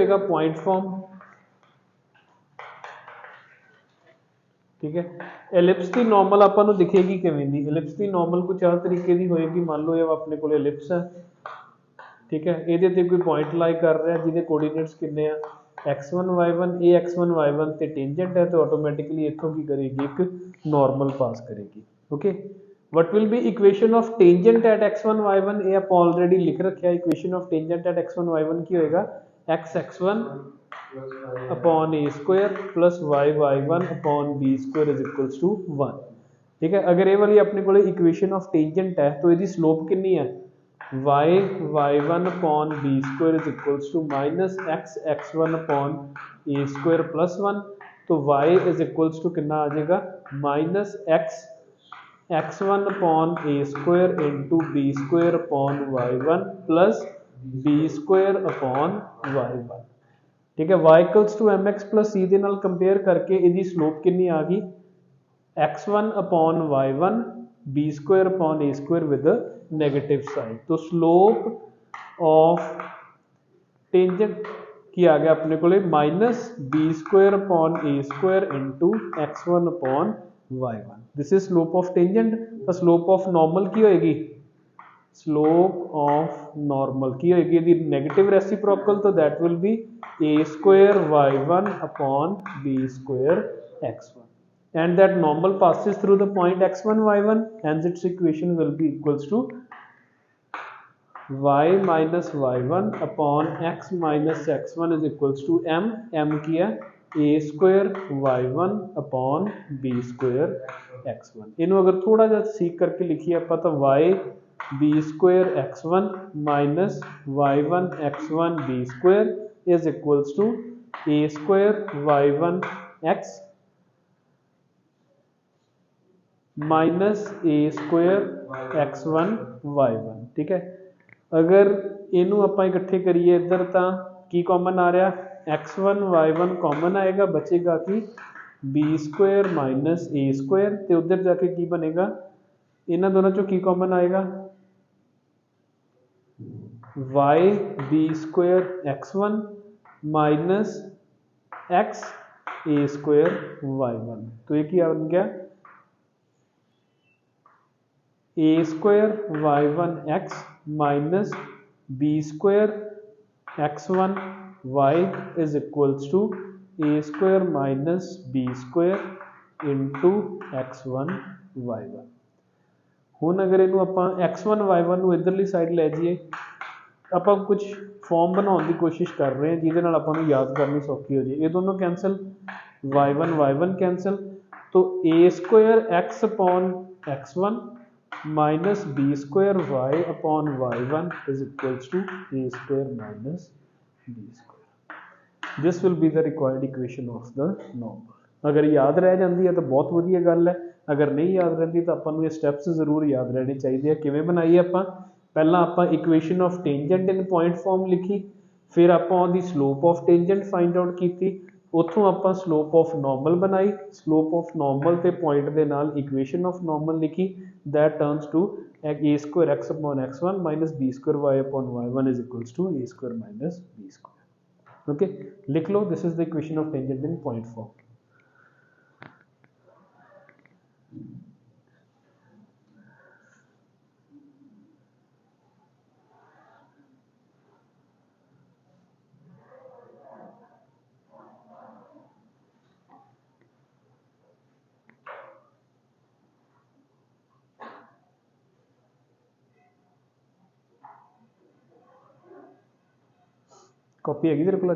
होगा point form, ठीक है। एलिप्स की नॉर्मल ਆਪਾਂ ਨੂੰ दिखेगी किवें दी, एलिप्स की नॉर्मल कुछ इस तरीके की होएगी। मान लो ये अपने को एलिप्स है, ठीक है, ਇਹਦੇ ਤੇ कोई पॉइंट लाई कर रहा है ਜਿਹਦੇ कोऑर्डिनेट्स कितने हैं x1 y1, ये x1 y1 ਤੇ टेंजेंट है तो ऑटोमेटिकली इथों की करेगी एक नॉर्मल पास करेगी। Okay, what will be equation of tangent at x1 y1, ये आप ऑलरेडी लिख रखा है। Equation of tangent at x1 y1 की होएगा x1 upon A square plus y1 upon B square is equals to 1, ठीक है। अगर ये वाली अपने को इक्वेशन ऑफ टेंजेंट है तो इसकी स्लोप कितनी है y1 upon B square is equals to minus x1 upon A square plus 1, तो y इज इक्वल्स टू कितना आ जाएगा minus x1 upon A square into B square upon y1 plus B square upon y1, ठीक है। y equals to mx plus c ਦੇ ਨਾਲ compare ਕਰਕੇ ਇਹਦੀ ਸਲੋਪ ਕਿੰਨੀ ਆ ਗਈ x1 upon y1 b square upon a square with negative sign. तो स्लोप ऑफ टेंजेंट की आ गया अपने को minus B square upon A square into x1 upon y1, this is slope of tangent. तो स्लोप ऑफ नॉर्मल की होएगी, slope of normal की होएगी यदि नेगेटिव रेसिप्रोकल, तो that will be a square y1 upon b square x1, and that normal passes through the point x1 y1, hence its equation will be equals to y minus y1 upon x minus x1 is equals to m की है a square y1 upon b square x1। इन्हों अगर थोड़ा जा सीख करके लिखिए आप तो y b square x1 minus y1 x1 b square is equals to a square y1 x minus a square x1 y1, ठीक है। अगर इनू आप इकट्ठे करिए इधर तो की कॉमन आ रहा x1 y1 कॉमन आएगा, बचेगा कि b square minus a square, तो उधर जाके की बनेगा इन्होंने दोनों चो की कॉमन आएगा y b square x1 minus x a square y1, तो ये क्या बन गया a square y1 x minus b square x1 y is equals to a square minus b square into x1 y1। हुण अगर इनू आपां x1 y1 नू इधरली साइड लै जाइए, ਆਪਾਂ कुछ फॉर्म बनाने की कोशिश कर रहे हैं जिहदे नाल आपां नूं याद करनी सौखी हो जाए। ये दोनों कैंसल, y1 कैंसल, तो a square x upon x1 minus b square y upon y1 is equals to a square minus b square. This will be the required equation of the normal. अगर याद रह जाती है तो बहुत वधिया गल है, अगर नहीं याद रहती तो आपां नूं ये स्टैप्स जरूर याद रहने चाहिए। किवें बनाई आपां, पहला आपां equation of tangent in point form लिखी, फिर आपां उहदी slope of tangent find out की, उतों आपां स्लोप ऑफ नॉर्मल बनाई, स्लोप ऑफ नॉर्मल ते पॉइंट दे नाल इक्वेशन ऑफ नॉर्मल लिखी, that turns to a square x upon x1 minus b square y upon y1 is equals to a square minus b square. Okay, लिख लो, this is the equation of tangent in point form. Copy हैगी तेरे को?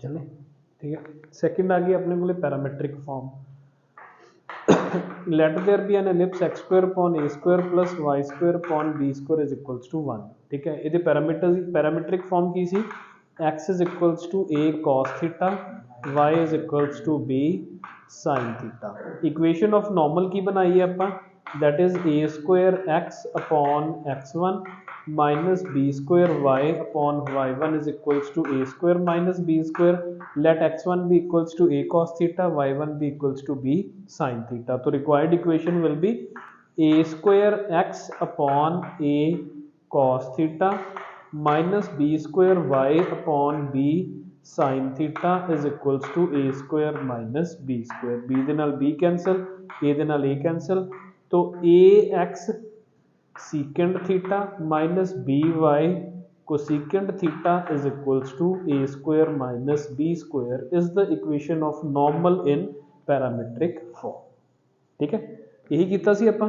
चले ठीक है। Second आ गई अपने को parametric form. Let there be an ellipse x square upon a square plus y square upon b square is equals to 1 ठीक है। ਇਹਦੇ ਪੈਰਾਮੀਟਰਿਕ ਫਾਰਮ ਕੀ ਸੀ x is equals to a cos theta y is equals to b sin theta। Equation of normal की बनाई है ਆਪਾਂ that is a square x upon x1 minus b square y upon y1 is equals to a square minus b square। let x1 be equals to a cos theta y1 be equals to b sin theta। तो required equation will be a square x upon a cos theta minus b square y upon b sin theta is equals to a square minus b square। b ਦੇ ਨਾਲ b cancel, a ਦੇ ਨਾਲ a cancel, तो ax secant theta minus by cosecant theta is equals to a square minus b square is the equation of normal in parametric form। ठीक है, यही ਕੀਤਾ ਸੀ ਆਪਾਂ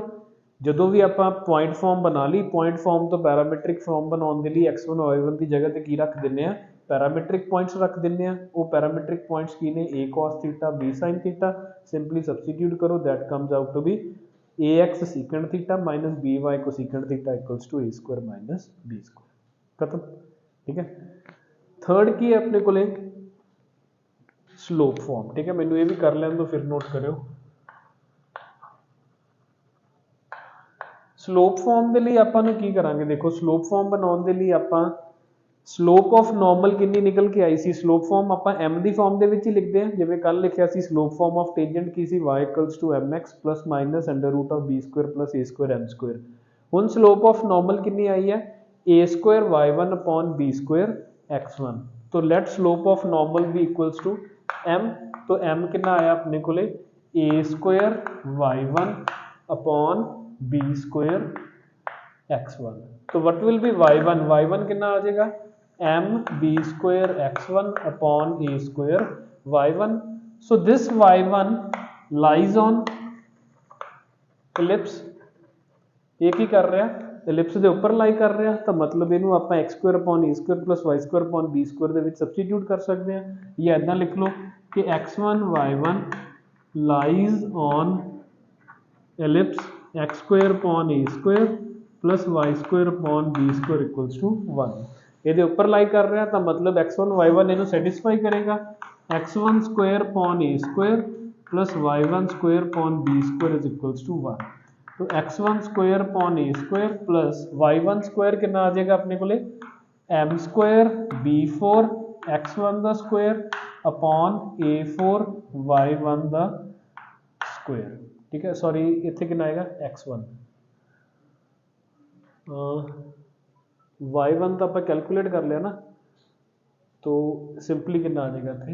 ਜਦੋਂ ਵੀ ਆਪਾਂ ਪੁਆਇੰਟ ਫਾਰਮ ਬਣਾ ਲਈ। ਪੁਆਇੰਟ ਫਾਰਮ ਤੋਂ ਪੈਰਾਮੀਟ੍ਰਿਕ ਫਾਰਮ ਬਣਾਉਣ ਦੇ ਲਈ x1 y1 ਦੀ ਜਗ੍ਹਾ ਤੇ ਕੀ ਰੱਖ ਦਿੰਨੇ ਆ ਪੈਰਾਮੀਟ੍ਰਿਕ ਪੁਆਇੰਟਸ ਰੱਖ ਦਿੰਨੇ ਆ। ਉਹ ਪੈਰਾਮੀਟ੍ਰਿਕ ਪੁਆਇੰਟਸ ਕੀ ਨੇ a cos theta b sin theta। Simply substitute ਕਰੋ that comes out to be ax secant theta minus by cosecant theta equals to a square minus b square। खत्म ठीक है। थर्ड की है अपने को स्लोप फॉर्म। ठीक है, मैंने ये भी कर लें तो फिर नोट करो। स्लोप फॉर्म के लिए आपां की करांगे देखो स्लोप फॉर्म बनाने के लिए आपां स्लोप ऑफ नॉर्मल कितनी निकल के आई सी स्लोप फॉर्म आपां m की फॉर्म के विच ही लिखते हैं जिवें कल लिखिया सी स्लोप फॉर्म ऑफ टेंजेंट की सी y equals to mx plus minus under root of b square plus a square m square. हुण स्लोप ऑफ नॉर्मल कितनी आई है a square y1 upon b square x1। तो लेट स्लोप ऑफ नॉर्मल भी equals to m। तो m कितना आया अपने को a square y1 upon b square x1। तो व्हाट विल बी y1 कितना आ जाएगा m b square x1 upon a square y1। so this y1 lies on ellipse। ये की कर रहा है ellipse ਦੇ ਉੱਪਰ लाई कर रहा है। तो मतलब ਇਹਨੂੰ ਆਪਾਂ x square upon a square plus y square upon b square ਦੇ ਵਿੱਚ ਸਬਸਟੀਟਿਊਟ ਕਰ ਸਕਦੇ ਹਾਂ। ਜਾਂ ਇਦਾਂ ਲਿਖ ਲਓ ਕਿ x1 y1 lies on ellipse x square upon a square plus y square upon b square equals to 1। ਇਹਦੇ ਉੱਪਰ ਲਾਈ ਕਰ ਰਿਹਾ ਤਾਂ मतलब x1 y1 ਇਹਨੂੰ ਸੈਟੀਸਫਾਈ ਕਰੇਗਾ। x1 square upon a square plus y1 square upon b square is equals to 1। तो x1 square upon a square plus y1 square कितना आ जाएगा अपने को m square b4 x1 ਦਾ square upon a4 y1 ਦਾ square। ठीक है, sorry ਇੱਥੇ ਕਿੰਨਾ आएगा x1 y1 तो आप कैलकुलेट कर लिया ना। तो सिंपली कितना आ जाएगा इतने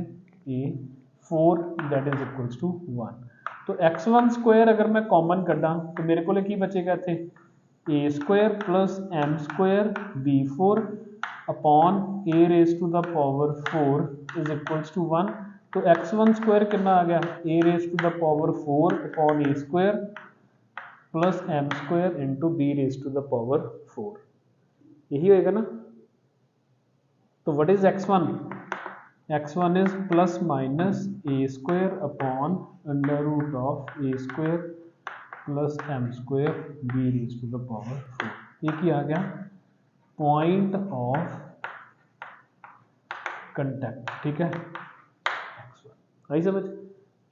a4 that is equals to 1। तो x1 स्क्वायर अगर मैं कॉमन कड्डा तो मेरे को की बचेगा इतने a square plus m square b4 upon a raise to the power 4 is equals to 1। तो x1 स्क्वायर कितना आ गया a raise to the power 4 upon a square plus m square into b raise to the power 4। यही होएगा ना। तो what is x1 x1 is plus minus a square upon under root of a square plus m square b raise to the power 4। ये क्या आ गया point of contact. ठीक है, आई समझ।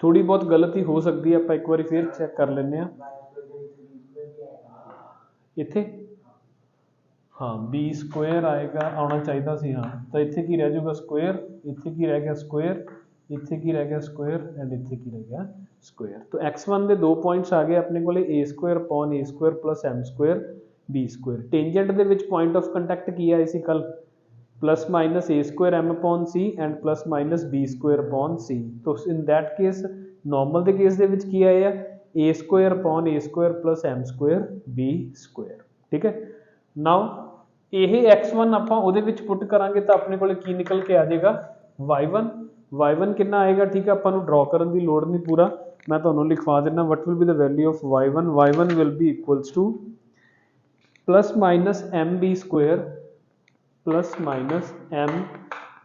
थोड़ी बहुत गलती हो सकती है, आप एक बार फिर चेक कर लेने। इत्थे हाँ बी स्क्वायर आएगा आना चाहिए सी। हाँ तो इत्थे की रह जाऊगा स्क्वायर, इत्थे की रह गया स्क्वायर, इत्थे की रह गया स्क्वायर एंड इत्थे की रह गया स्क्वायर। तो x1 के दो पॉइंट्स आ गए अपने को a square upon a square plus m square b square. Tangent they which point of contact की आई सी कल plus minus a square m upon c and plus minus b square upon c। तो in that case normal के case दे विच की आया a square upon a square plus m square b square. ठीक है, now ਇਹ x1 ਆਪਾਂ ਉਹਦੇ ਵਿੱਚ ਪੁੱਟ ਕਰਾਂਗੇ ਤਾਂ ਆਪਣੇ ਕੋਲੇ ਕੀ ਨਿਕਲ ਕੇ ਆ ਜਾਏਗਾ y1 ਕਿੰਨਾ ਆਏਗਾ। ਠੀਕ ਹੈ, ਆਪਾਂ ਨੂੰ ਡਰਾ ਕਰਨ ਦੀ ਲੋੜ ਨਹੀਂ ਪੂਰਾ, ਮੈਂ ਤੁਹਾਨੂੰ ਲਿਖਵਾ ਦਿੰਦਾ what will be the value of y1 will be equals to plus minus mb square plus minus m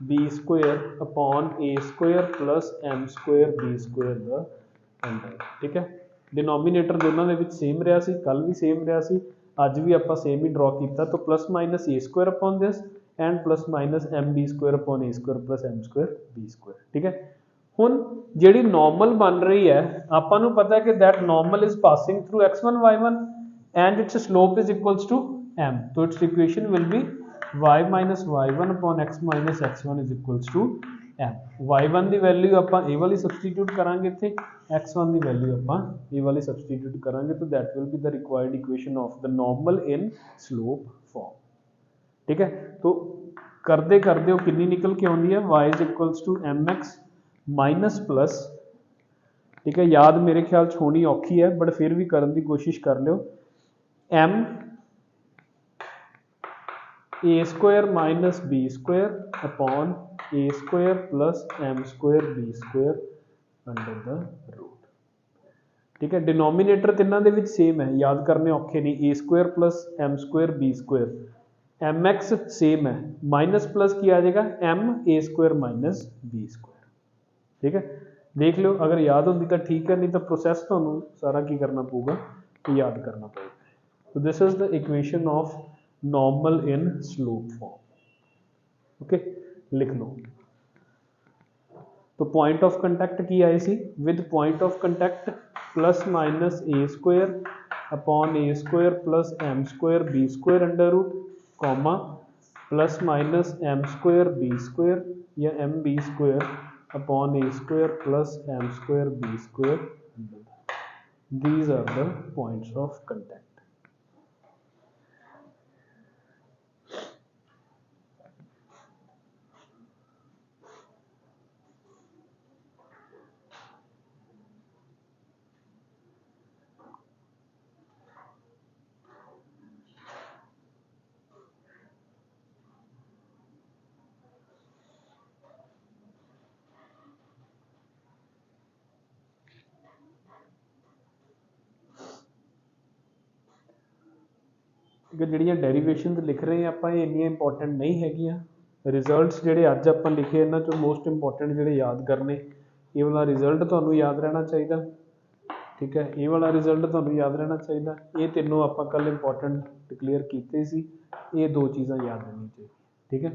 B square upon A square plus M square B square the under. ठीक है, डिनोमीनेटर दोनों ਦੇ ਵਿੱਚ same रहा सी, कल भी same रहा सी, ਅੱਜ भी ਆਪਾਂ सेम ही ड्रॉ किया। तो plus minus A square upon this and plus minus M B square upon A square plus M square B square. ठीक है, ਹੁਣ ਜਿਹੜੀ ਨੋਰਮਲ ਬਣ ਰਹੀ ਹੈ ਆਪਾਂ ਨੂੰ ਪਤਾ ਹੈ ਕਿ that normal is passing through x1 y1 and its slope is equals to m, so its equation will be y minus y1 upon x minus x1 is equals to m। y1 the value ਆਪਾਂ ਇਹ ਵਾਲੀ substitute ਕਰਾਂਗੇ ਇੱਥੇ, x1 ਦੀ value ਆਪਾਂ ਇਹ ਵਾਲੀ substitute ਕਰਾਂਗੇ, तो that will be the required equation of the normal in slope form। ठीक है, तो करते करते वो कितनी निकल के आती है, y is equals to mx minus plus. ठीक है, याद मेरे ख्याल च होनी औखी है बट फिर भी करने की कोशिश कर लो, M A square minus B square upon A square plus M square B square under the root. ठीक है, डिनोमीनेटर तिन्हों के विच सेम है, याद करने औखे नहीं, A square plus M square B square, M X same है, माइनस प्लस की आ जाएगा M A square minus B square. ठीक है, देख लो अगर याद होती तो ठीक है, नहीं तो प्रोसैस तो सारा की करना पड़ेगा, तो याद करना पड़ेगा। तो this is the equation of normal in slope form. Okay, लिख लो। तो पॉइंट ऑफ कंटैक्ट की आए सी, with point of contact plus minus A square upon A square plus M square B square under root comma plus minus M square B square या M B square upon a square plus m square b square। These are the points of contact। कि ਜਿਹੜੀਆਂ ਡੈਰੀਵੇਸ਼ਨਸ ਲਿਖ ਰਹੇ ਹਾਂ ਆਪਾਂ ਇਹ ਇੰਨੀਆਂ important ਨਹੀਂ ਹੈਗੀਆਂ। ਰਿਜ਼ਲਟਸ ਜਿਹੜੇ ਅੱਜ ਆਪਾਂ ਲਿਖੇ ਇਹਨਾਂ ਚੋਂ ਮੋਸਟ ਇੰਪੋਰਟੈਂਟ ਜਿਹੜੇ ਯਾਦ ਕਰਨੇ, ਇਹ ਵਾਲਾ ਰਿਜ਼ਲਟ ਤੁਹਾਨੂੰ ਯਾਦ ਰਹਿਣਾ ਚਾਹੀਦਾ। ਠੀਕ ਹੈ, ਇਹ ਵਾਲਾ ਰਿਜ਼ਲਟ ਤੁਹਾਨੂੰ ਯਾਦ ਰਹਿਣਾ ਚਾਹੀਦਾ। ਇਹ ਤਿੰਨੋਂ ਆਪਾਂ ਕੱਲ ਇੰਪੋਰਟੈਂਟ ਡਿਕਲੇਅਰ ਕੀਤੇ ਸੀ, ਇਹ ਦੋ ਚੀਜ਼ਾਂ ਯਾਦ ਰਹਿਣੀਆਂ ਚਾਹੀਦੀਆਂ। ਠੀਕ ਹੈ,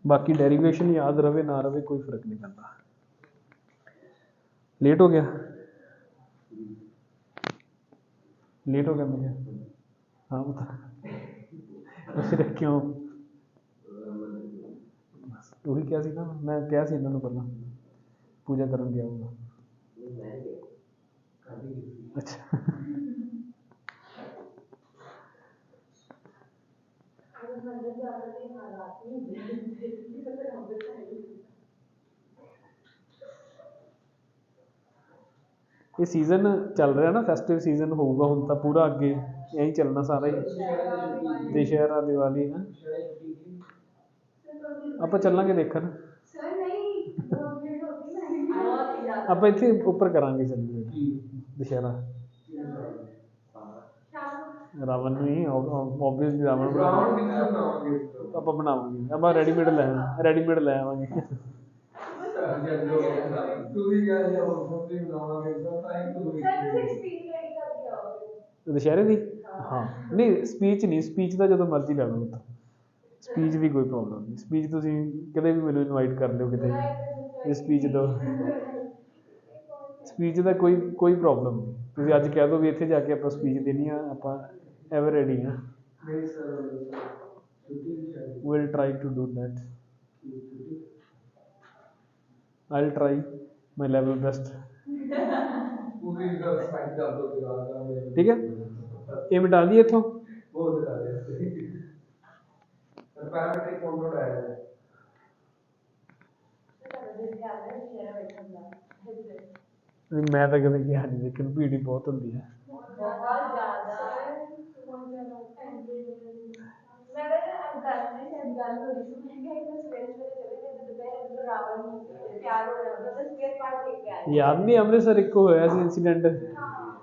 ਬਾਕੀ ਡੈਰੀਵੇਸ਼ਨ ਯਾਦ ਰਵੇ ਨਾ ਰਵੇ ਕੋਈ ਫਰਕ ਨਹੀਂ ਪੈਂਦਾ। लेट हो गया, लेट हो गया मुझे, हाँ बता फिर क्यों, वही क्या सी ना, मैं क्या सी इन्होंने पहला पूजा करन गया होगा। अच्छा ये सीजन चल रहा ना, फैसटिव सीजन होगा हुण तां पूरा अगे यही चलना सारा ही, दशहरा दिवाली है ਆਪਾਂ ਚੱਲਾਂਗੇ ਦੇਖਣ। ਆਪਾਂ ਇੱਥੇ ਉੱਪਰ ਕਰਾਂਗੇ ਸੈਲੀਬ੍ਰੇਟ ਦਸ਼ਹਰਾ, ਰਾਵਣ ਨੂੰ ਹੀ ਓਬਵੀਅਸਲੀ ਰਾਵਣ ਬਣਾਵਾਂਗੇ, ਆਪਾਂ ਬਣਾਵਾਂਗੇ, ਆਪਾਂ ਰੈਡੀਮੇਡ ਲੈ ਆਵਾਂਗੇ। ਦੁਸ਼ਹਿਰੇ ਦੀ ਹਾਂ ਨਹੀਂ ਸਪੀਚ ਨਹੀਂ, ਸਪੀਚ ਦਾ ਜਦੋਂ ਮਰਜ਼ੀ ਲੈ ਲਓ, ਤਾਂ ਸਪੀਚ ਦੀ ਕੋਈ ਪ੍ਰੋਬਲਮ ਨਹੀਂ, ਸਪੀਚ ਤੁਸੀਂ ਕਿਤੇ ਵੀ ਮੈਨੂੰ ਇਨਵਾਈਟ ਕਰ ਲਿਓ ਕਿਤੇ ਵੀ, ਸਪੀਚ ਦਿਓ, ਸਪੀਚ ਦਾ ਕੋਈ ਪ੍ਰੋਬਲਮ ਨਹੀਂ। ਤੁਸੀਂ ਅੱਜ ਕਹਿ ਦਿਓ ਵੀ ਇੱਥੇ ਜਾ ਕੇ ਆਪਾਂ ਸਪੀਚ ਦੇਣੀ ਆ, ਆਪਾਂ ਐਵਰ ਰੈਡੀ ਹਾਂ। Will try to do that, I'll try my level best। ठीक है, ये मिटा दिए इथों, मैं तो कभी गया नहीं, लेकिन भीड़ ही बहुत होती है। याद नहीं अमृतसर एक होया सी इंसीडेंट,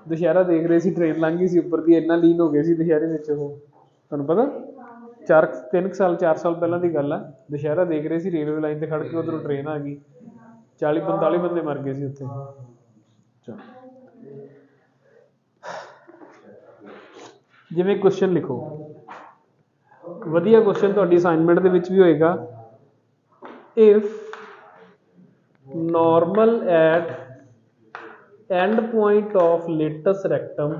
दशहरा देख रहे सी, ट्रेन लंघ गई सी उपर दी, इन्ना लीन हो गए सी दशहरे विच, ਉਹ ਤੁਹਾਨੂੰ पता 4 साल पहला की गल है, दशहरा देख रहे थे रेलवे लाइन से खड़ के, उधरों ट्रेन आ गई, 40-45 बंदे मर गए थे उत्थे। जिवें क्वेश्चन लिखो, वधिया क्वेश्चन तुहाडी असाइनमेंट दे विच भी होएगा, if normal at end point of latus rectum,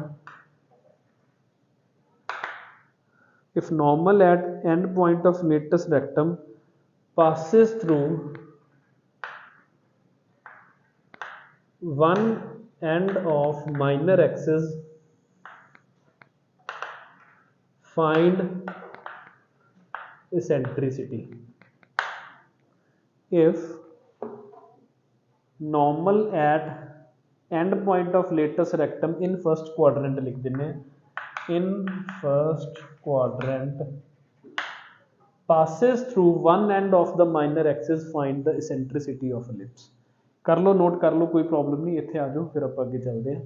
if normal at end point of latus rectum passes through one end of minor axis, find eccentricity. If normal at end point of latus rectum in first quadrant लिख देने, in first quadrant passes through one end of the minor axis, find the eccentricity of ellipse. कर लो, note कर लो, कोई problem नहीं, इत्थे आ जाओ, फिर आप अगे चलते हैं।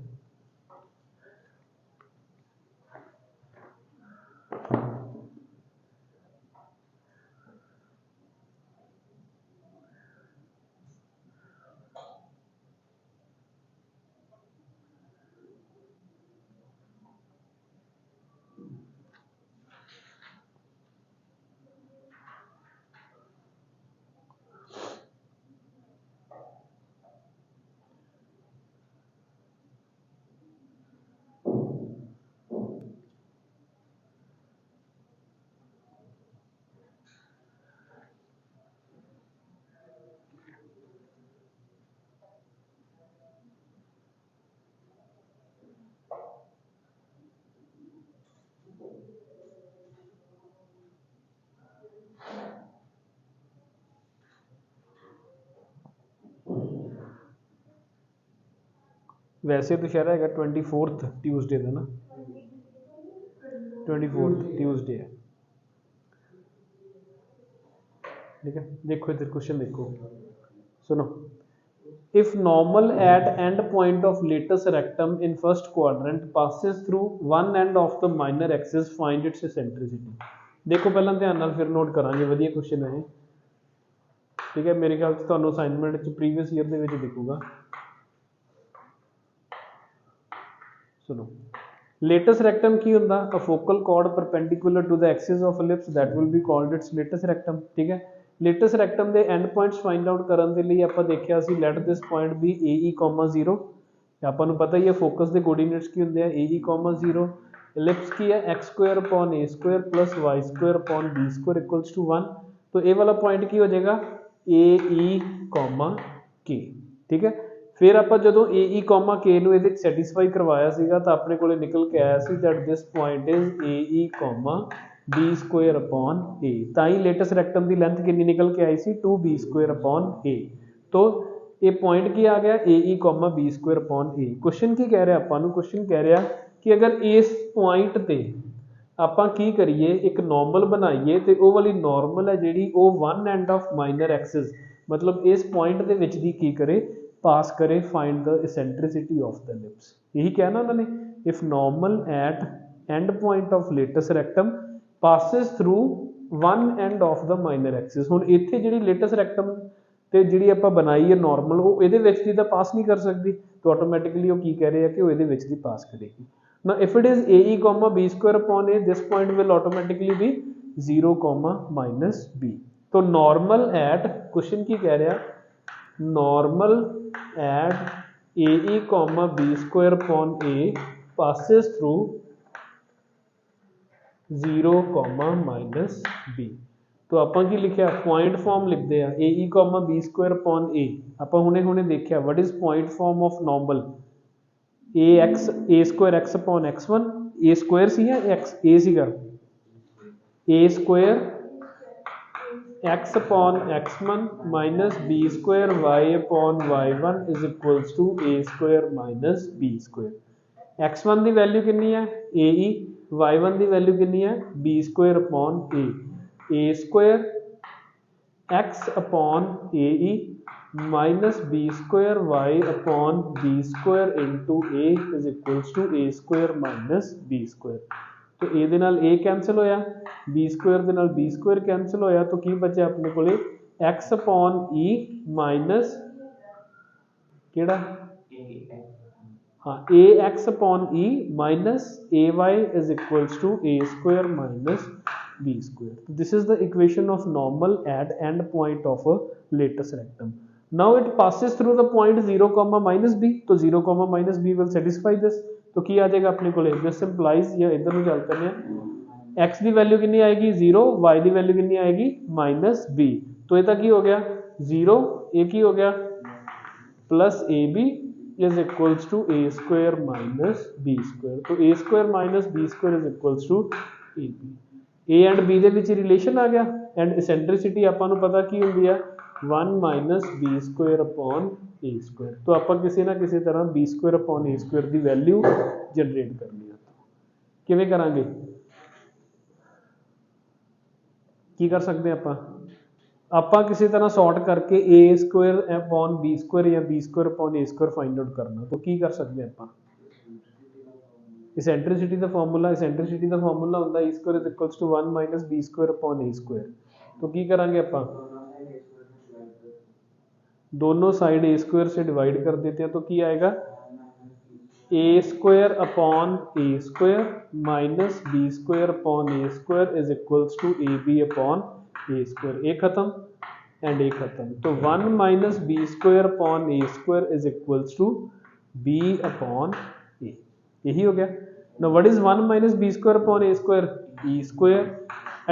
वैसे दशहरा है 24 ट्यूसडे का ना, 24 ट्यूसडे है, ठीक है। देखो इधर क्वेश्चन देखो, सुनो, if normal at end point of latus rectum in first quadrant passes through one end of the minor axis, find its eccentricity. देखो पहला ध्यान नाल, फिर नोट करांगे, वधिया क्वेश्चन है, ठीक है। मेरे ख्याल से तुहानू असाइनमेंट च प्रीवियस ईयर दे विच दिखूगा। सुनो, लेटस रेक्टम की हुंदा, a focal chord perpendicular to the axis of ellipse, that will be called its latus rectum, ठीक है। लेटस रेक्टम के एंड पॉइंट्स फाइंड आउट करने के लिए आपां देखिया सी, let this point be AE, 0, आपां नूं पता ही है फोकस के कोऑर्डिनेट्स की हुंदे आ, AE, 0, एलिप्स की है x² plus y² b² equals to 1, तो ये वाला पॉइंट की हो जाएगा AE, K, ठीक है। फिर आप जो AE, K नूं इहदे सैटिस्फाई करवाया सीगा, तो अपने कोले निकल के आया see that this point is AE, b² A, ताई लेटस रेक्टम की लेंथ कितनी निकल के आई सी 2b² A, तो ये पॉइंट की आ गया AE, b² A। क्वेश्चन की कह रहा आपां नूं, क्वेश्चन कह रहा कि अगर इस पॉइंट ते आपां की करिए, एक नॉर्मल बनाइए, तो वो वाली नॉर्मल है जिहड़ी वो one end of minor axis, मतलब इस पॉइंट दे विच दी की करे, पास करे, find the eccentricity of the ellipse. यही कहना उन्होंने, if normal at end point of latus rectum passes through one end of the minor axis. हुण इत्थे जिहड़ी लेटस रेक्टम ते जिहड़ी आपां बनाई है नॉर्मल, वो इहदे विच दी तां पास नहीं कर सकती, तो ऑटोमैटिकली वो की कह रहे हैं कि वो इहदे विच दी पास करेगी। Now if it is AE, b² A, this point will automatically be 0, minus b। तो नॉर्मल एट, क्वेश्चन की कह रहा, normal at AE, b² A passes through 0, minus b। तो आपां की लिखिया, पॉइंट फॉर्म लिखते हैं AE, b² A, आपां हुणे हुणे देखिया what is point form of normal, a² x/x1, a² सी है x, a सीगा a² x/x1 minus b² y/y1 is equals to a² minus b²। x1 की वैल्यू कितनी है AE, y1 की वैल्यू कितनी है b² A, a² x/AE minus b² y/b² into A is equals to a² minus b²। तो A दे नाल A cancel होया, बी स्क्वायर दे नाल बी स्क्वायर कैंसिल होया, तो की बचा अपने कोले एक्स अपॉन ई माइनस केड़ा हाँ A X upon E minus A Y is equals to A square minus B square. This is the equation of normal at end point of a latus rectum. Now it passes through the point 0 comma minus b. तो 0 comma minus b will satisfy this. तो की आ जाएगा अपने को this implies या इधर ਨੂੰ ਚੱਲ करने हैं x ਦੀ वैल्यू कितनी आएगी 0, y ਦੀ वैल्यू कितनी आएगी माइनस b. तो ये की हो गया 0, ये की हो गया plus A B is equals to A square minus B square. तो A square minus B square is equals to A B. A and B ਦੇ ਵਿੱਚ ਰਿਲੇਸ਼ਨ ਆ ਗਿਆ ਐਂਡ ਇਸੈਂਟ੍ਰਿਸਿਟੀ ਆਪਾਂ ਨੂੰ ਪਤਾ ਕੀ ਹੁੰਦੀ ਆ 1 ਮਾਈਨਸ ਬੀ ਸਕੁਅਰ ਅਪੋਨ ਏ ਸਕੁਅਰ. तो ਆਪਾਂ ਕਿਸੇ ਨਾ ਕਿਸੇ ਤਰ੍ਹਾਂ ਬੀ ਸਕੁਅਰ ਅਪੋਨ ਏ ਸਕੁਅਰ ਦੀ ਵੈਲਿਊ ਜਨਰੇਟ ਕਰਨੀ ਆ. ਕਿਵੇਂ ਕਰਾਂਗੇ, ਕੀ ਕਰ ਸਕਦੇ ਆਪਾਂ ਕਿਸੇ ਤਰ੍ਹਾਂ ਸੌਰਟ ਕਰਕੇ a square upon b square ਜਾਂ b square upon a square find out करना. तो ਕੀ ਕਰ ਸਕਦੇ ਆਪਾਂ इसेंट्रिसिटी का फॉर्मूला होता है e square is equals to 1 minus b square upon a square. तो की करांगे ਆਪਾਂ दोनों साइड a स्क्वायर से डिवाइड कर देते हैं. तो की आएगा a square upon a square minus b square upon a square is equals to A B upon a square. A खत्म एंड ए खत्म. तो 1 minus b square upon a square is equals to b upon a. यही हो गया. Now what is 1 minus b square upon a square? E square.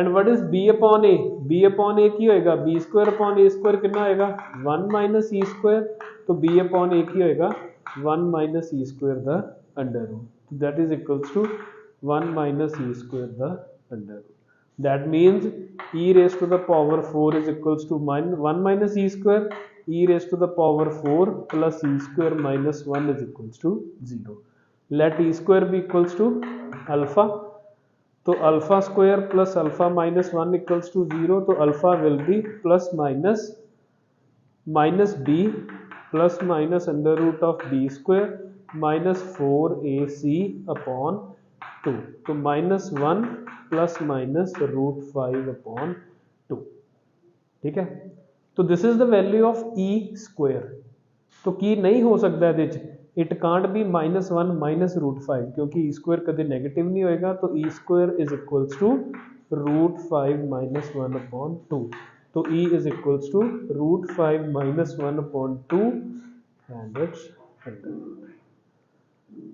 And what is b upon a? b upon a की होएगा b square upon a square कितना आएगा 1 minus e square. तो b upon a की होएगा 1 minus e square the under root. That is equals to 1 minus e square the under root. That means e raised to the power 4 is equals to 1 minus e square. E raised to the power 4 plus e square minus 1 is equals to 0. Let e square be equals to alpha. तो alpha square plus alpha minus 1 equals to 0. तो alpha will be plus minus B plus minus under root of B square minus 4ac upon 2. तो minus 1 plus minus root 5 upon 2. ठीक है. तो this is the value of E square. तो की नहीं हो सकता है it can't be minus 1 minus root 5 क्योंकि ई स्क्वायर कभी नेगेटिव नहीं होएगा. तो E square is equals to root 5 minus 1 upon 2. तो E is equals to root 5 minus 1 upon 2 and it's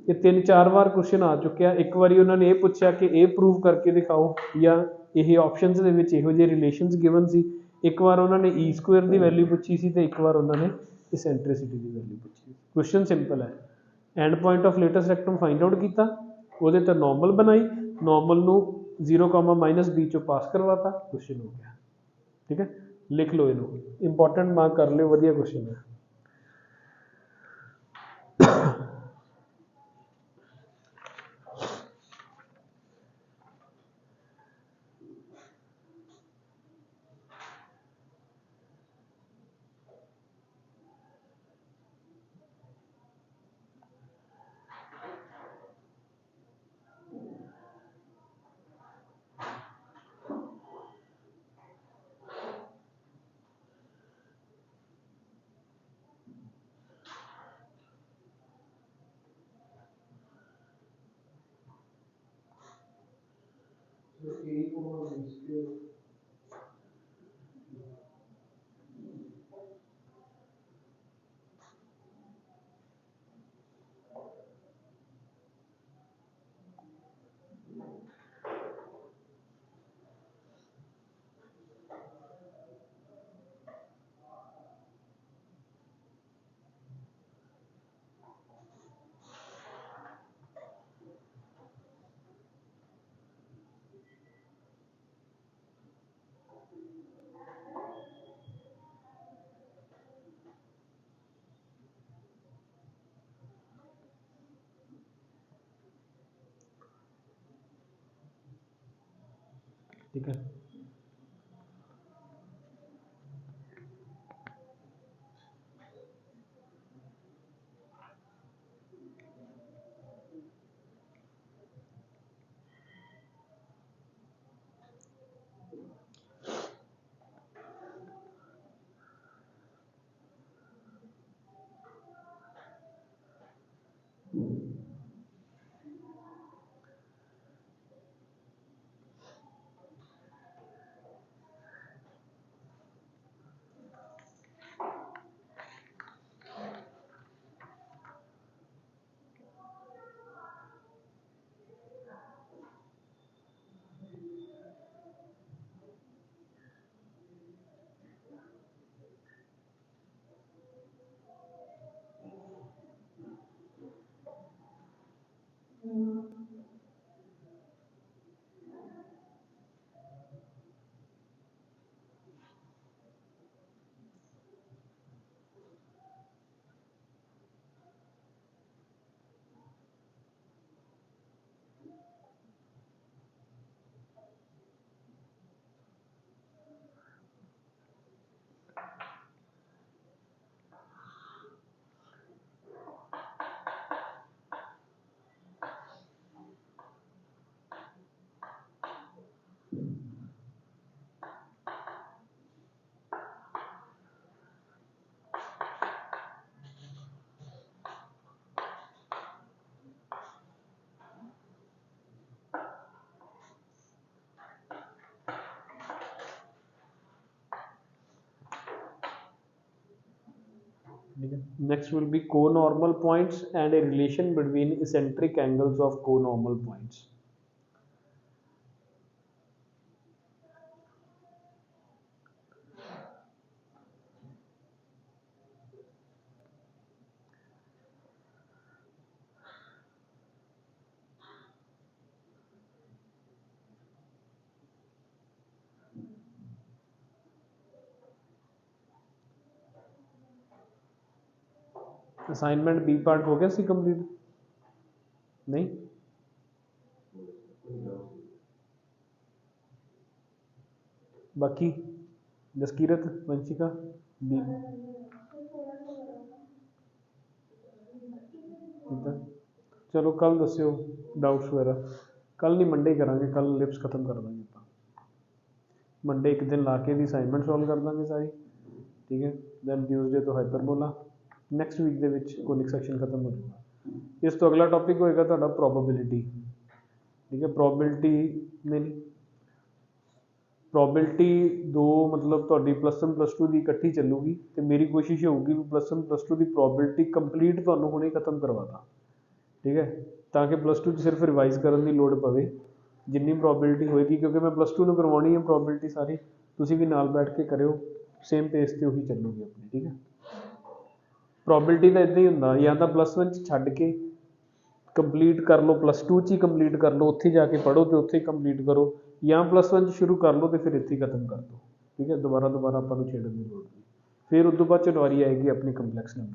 ये 3-4 बार क्वेश्चन आ चुके हैं. एक बार उन्होंने ये पूछा कि ये प्रूव करके दिखाओ या ये ऑप्शंस ਦੇ ਵਿੱਚ ਇਹੋ ਜਿਹੇ ਰਿਲੇਸ਼ਨਸ ਗਿਵਨ ਸੀ. एक बार उन्होंने ई स्क्वायर की वैल्यू पूछी सी, एक बार उन्होंने इसेंट्रिसिटी की वैल्यू पूछी. क्वेश्चन सिंपल है. And point of latus rectum find out किया, वो तो नॉर्मल बनाई, नॉर्मल ਨੂੰ 0 माइनस बी चो पास करवाता, क्वेश्चन हो गया. ठीक है, लिख लो इनू, इंपॉर्टेंट मार्क कर लो, वधिया क्वेश्चन है. ठीक है, Next will be co-normal points and a relation between eccentric angles of co-normal points. Assignment B part हो गया सी कंप्लीट नहीं बाकी जसकीरत वंशिका बी चलो कल दस्यो डाउट्स वगैरह कल नहीं मंडे करांगे कल लिप्स खत्म कर देंगे ਆਪਾਂ मंडे एक दिन ला के भी असाइनमेंट सॉल्व कर देंगे सारी ठीक है दैन ट्यूसडे तो हाइपरबोला ਨੈਕਸਟ ਵੀਕ ਦੇ ਵਿੱਚ ਕੋਨਿਕ ਸੈਕਸ਼ਨ ਖਤਮ ਹੋ ਜਾਊਗਾ ਇਸ ਤੋਂ ਅਗਲਾ ਟੌਪਿਕ ਹੋਏਗਾ ਤੁਹਾਡਾ ਪ੍ਰੋਬੇਬਿਲਿਟੀ ਠੀਕ ਹੈ ਪ੍ਰੋਬੇਬਿਲਿਟੀ ਨਹੀਂ ਪ੍ਰੋਬੇਬਿਲਿਟੀ ਦੋ ਮਤਲਬ ਤੁਹਾਡੀ +1 +2 ਦੀ ਇਕੱਠੀ ਚੱਲੂਗੀ ਤੇ ਮੇਰੀ ਕੋਸ਼ਿਸ਼ ਹੋਊਗੀ ਵੀ +1 +2 ਦੀ ਪ੍ਰੋਬੇਬਿਲਿਟੀ ਕੰਪਲੀਟ ਤੁਹਾਨੂੰ ਹੁਣੇ ਖਤਮ ਕਰਵਾਦਾ ਠੀਕ ਹੈ ਤਾਂ ਕਿ +2 'ਚ ਸਿਰਫ ਰਿਵਾਈਜ਼ ਕਰਨ ਦੀ ਲੋੜ ਪਵੇ ਜਿੰਨੀ ਪ੍ਰੋਬੇਬਿਲਿਟੀ ਹੋਏਗੀ ਕਿਉਂਕਿ ਮੈਂ +2 ਨੂੰ ਕਰਵਾਉਣੀ ਹੈ ਪ੍ਰੋਬੇਬਿਲਿਟੀ ਸਾਰੀ ਤੁਸੀਂ ਵੀ ਨਾਲ ਬੈਠ ਕੇ ਕਰਿਓ ਸੇਮ ਪੇਸ 'ਤੇ ਉਹੀ ਚੱਲੂਗੀ ਆਪਣੀ ਠੀਕ ਹੈ ਪ੍ਰੋਬੇਬਿਲਿਟੀ ਤਾਂ ਇੱਦਾਂ ਹੀ ਹੁੰਦਾ ਜਾਂ ਤਾਂ +1 'ਚ ਛੱਡ ਕੇ ਕੰਪਲੀਟ ਕਰ ਲਓ +2 'ਚ ਹੀ ਕੰਪਲੀਟ ਕਰ ਲਓ ਉੱਥੇ ਜਾ ਕੇ ਪੜ੍ਹੋ ਅਤੇ ਉੱਥੇ ਹੀ ਕੰਪਲੀਟ ਕਰੋ ਜਾਂ +1 'ਚ ਸ਼ੁਰੂ ਕਰ ਲਓ ਅਤੇ ਫਿਰ ਇੱਥੇ ਹੀ ਖਤਮ ਕਰ ਦਿਓ ਠੀਕ ਹੈ ਦੁਬਾਰਾ ਆਪਾਂ ਨੂੰ ਛੇੜਨ ਦੀ ਲੋੜ ਨਹੀਂ ਫਿਰ ਉਸ ਤੋਂ ਬਾਅਦ 'ਚ ਵਾਰੀ ਆਏਗੀ ਆਪਣੀ ਕੰਪਲੈਕਸ ਨੰਬਰ